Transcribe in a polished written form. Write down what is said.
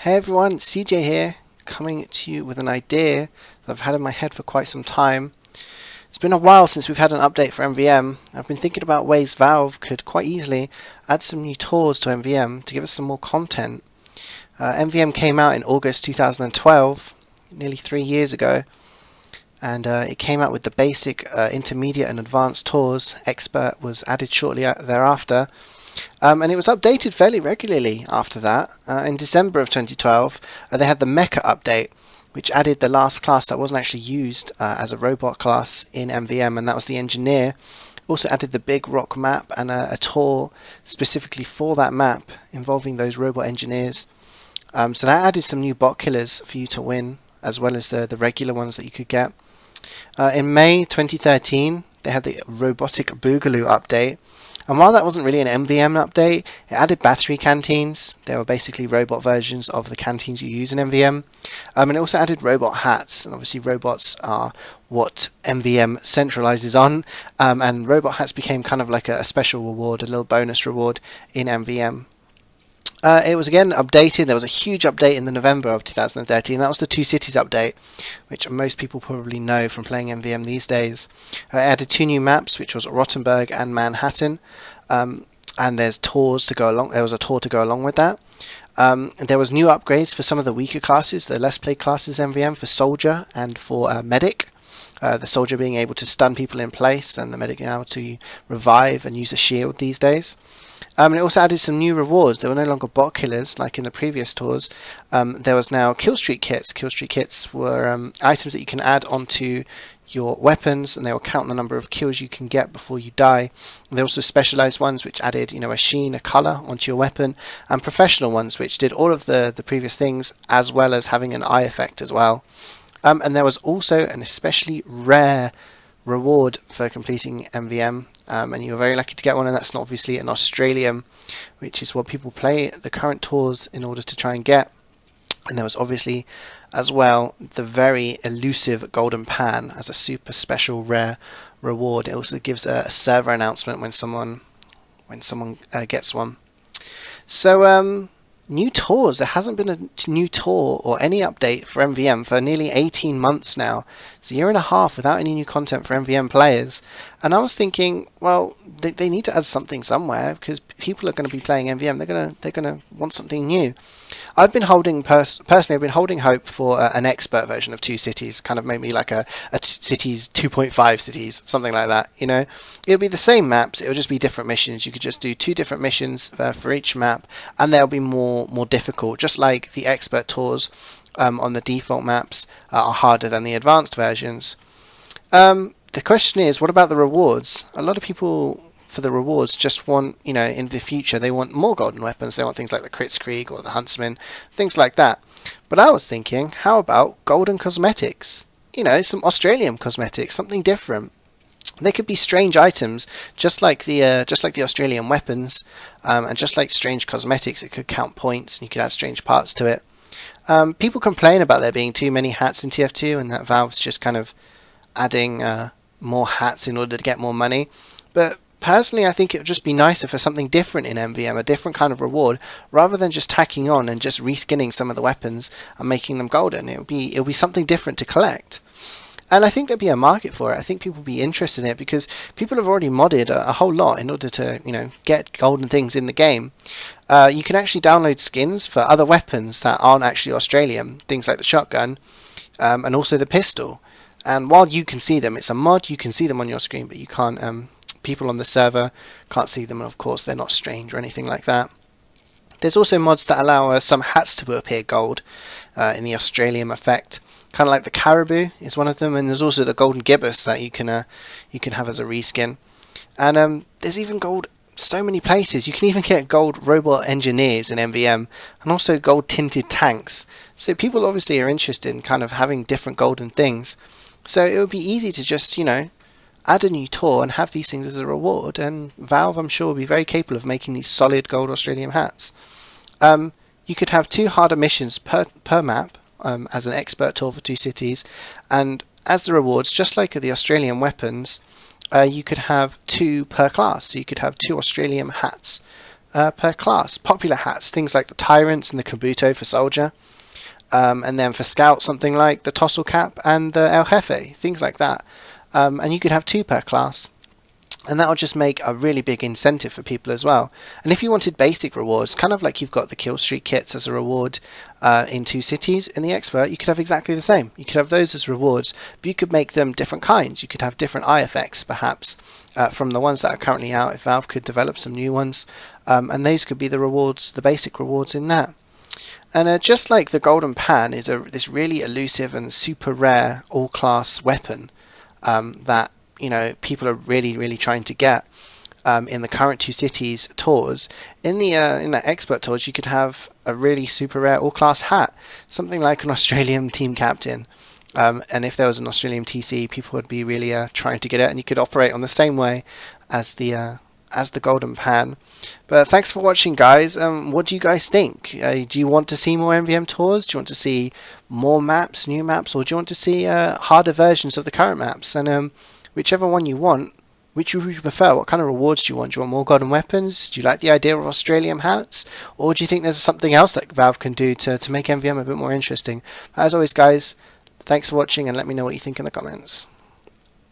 Hey everyone, CJ here, coming to you with an idea that I've had in my head for quite some time. It's been a while since we've had an update for MvM. I've been thinking about ways Valve could quite easily add some new tours to MvM to give us some more content. MvM came out in August 2012, nearly 3 years ago, and it came out with the basic, intermediate and advanced tours. Expert was added shortly thereafter. And it was updated fairly regularly after that. In December of 2012, they had the Mecha update, which added the last class that wasn't actually used as a robot class in MvM, and that was the Engineer. Also added the Big Rock map and a tour specifically for that map involving those robot engineers. So that added some new bot killers for you to win, as well as the regular ones that you could get. In May 2013, they had the Robotic Boogaloo update. And while that wasn't really an MvM update, it added battery canteens. They were basically robot versions of the canteens you use in MvM. And it also added robot hats. And obviously robots are what MvM centralizes on. And robot hats became kind of like a special reward, a little bonus reward in MvM. It was again updated. There was a huge update in the November of 2013. That was the Two Cities update, which most people probably know from playing MvM these days. It added 2 new maps, which was Rottenburg and Manhattan, and there's tours to go along. There was a tour to go along with that. There was new upgrades for some of the weaker classes, the less played classes MvM, for Soldier and for Medic. The Soldier being able to stun people in place, and the Medic being able to revive and use a shield these days. And it also added some new rewards. There were no longer bot killers like in the previous tours. There was now killstreak kits. Killstreak kits were items that you can add onto your weapons, and they will count the number of kills you can get before you die. And there were also specialized ones which added, a sheen, a color onto your weapon, and professional ones which did all of the previous things, as well as having an eye effect as well. And there was also an especially rare reward for completing MvM, and you were very lucky to get one, and that's obviously an Australium, which is what people play the current tours in order to try and get. And there was obviously as well the very elusive Golden Pan as a super special rare reward. It also gives a server announcement when someone gets one. So new tours. There hasn't been a new tour or any update for MvM for nearly 18 months now. It's a year and a half without any new content for MvM players. And I was thinking, well, they need to add something somewhere, because people are going to be playing MvM. They're gonna want something new. I've been holding personally. I've been holding hope for an expert version of Two Cities, kind of maybe like a Cities 2.5 Cities, something like that. It'll be the same maps. It'll just be different missions. You could just do 2 different missions for each map, and they'll be more difficult. Just like the expert tours on the default maps are harder than the advanced versions. The question is, what about the rewards? A lot of people for the rewards just want, in the future, they want more golden weapons. They want things like the Kritzkrieg or the Huntsman, things like that. But I was thinking, how about golden cosmetics? Some Australium cosmetics, something different. They could be strange items, just like the Australian weapons, and just like strange cosmetics. It could count points, and you could add strange parts to it. People complain about there being too many hats in TF2, and that Valve's just kind of adding more hats in order to get more money. But personally, I think it would just be nicer for something different in MvM, a different kind of reward, rather than just tacking on and just reskinning some of the weapons and making them golden. It'll be something different to collect. And I think there'd be a market for it. I think people would be interested in it, because people have already modded a whole lot in order to, get golden things in the game. You can actually download skins for other weapons that aren't actually Australian, things like the shotgun, and also the pistol. And while you can see them, it's a mod, you can see them on your screen, but you can't, people on the server can't see them, and of course they're not strange or anything like that. There's also mods that allow some hats to appear gold in the Australium effect. Kind of like the Caribou is one of them, and there's also the Golden Gibbous that you can have as a reskin. And there's even gold so many places. You can even get gold robot engineers in MvM, and also gold tinted tanks. So people obviously are interested in kind of having different golden things. So it would be easy to just, add a new tour and have these things as a reward, and Valve, I'm sure, will be very capable of making these solid gold Australian hats. You could have 2 harder missions per map, as an expert tour for 2 cities, and as the rewards, just like the Australian weapons, you could have 2 per class. So you could have 2 Australian hats per class. Popular hats, things like the Tyrants and the Kabuto for Soldier. And then for Scout, something like the Tossle Cap and the El Jefe, things like that. And you could have 2 per class. And that will just make a really big incentive for people as well. And if you wanted basic rewards, kind of like you've got the kill streak kits as a reward in 2 cities, in the Expert you could have exactly the same. You could have those as rewards, but you could make them different kinds. You could have different eye effects perhaps from the ones that are currently out, if Valve could develop some new ones. And those could be the rewards, the basic rewards in that. And just like the Golden Pan is this really elusive and super rare all-class weapon that people are really trying to get in the current 2 cities tours. In the Expert tours, you could have a really super rare all-class hat, something like an Australium team captain. And if there was an Australium TC, people would be really trying to get it, and you could operate on the same way as the Golden Pan. But thanks for watching, guys. What do you guys think? Do you want to see more MvM tours? Do you want to see more maps, new maps, or do you want to see harder versions of the current maps? And whichever one you want, which would you prefer? What kind of rewards do you want? Do you want more golden weapons? Do you like the idea of Australium hats? Or do you think there's something else that Valve can do to make MvM a bit more interesting? As always, guys, thanks for watching, and let me know what you think in the comments.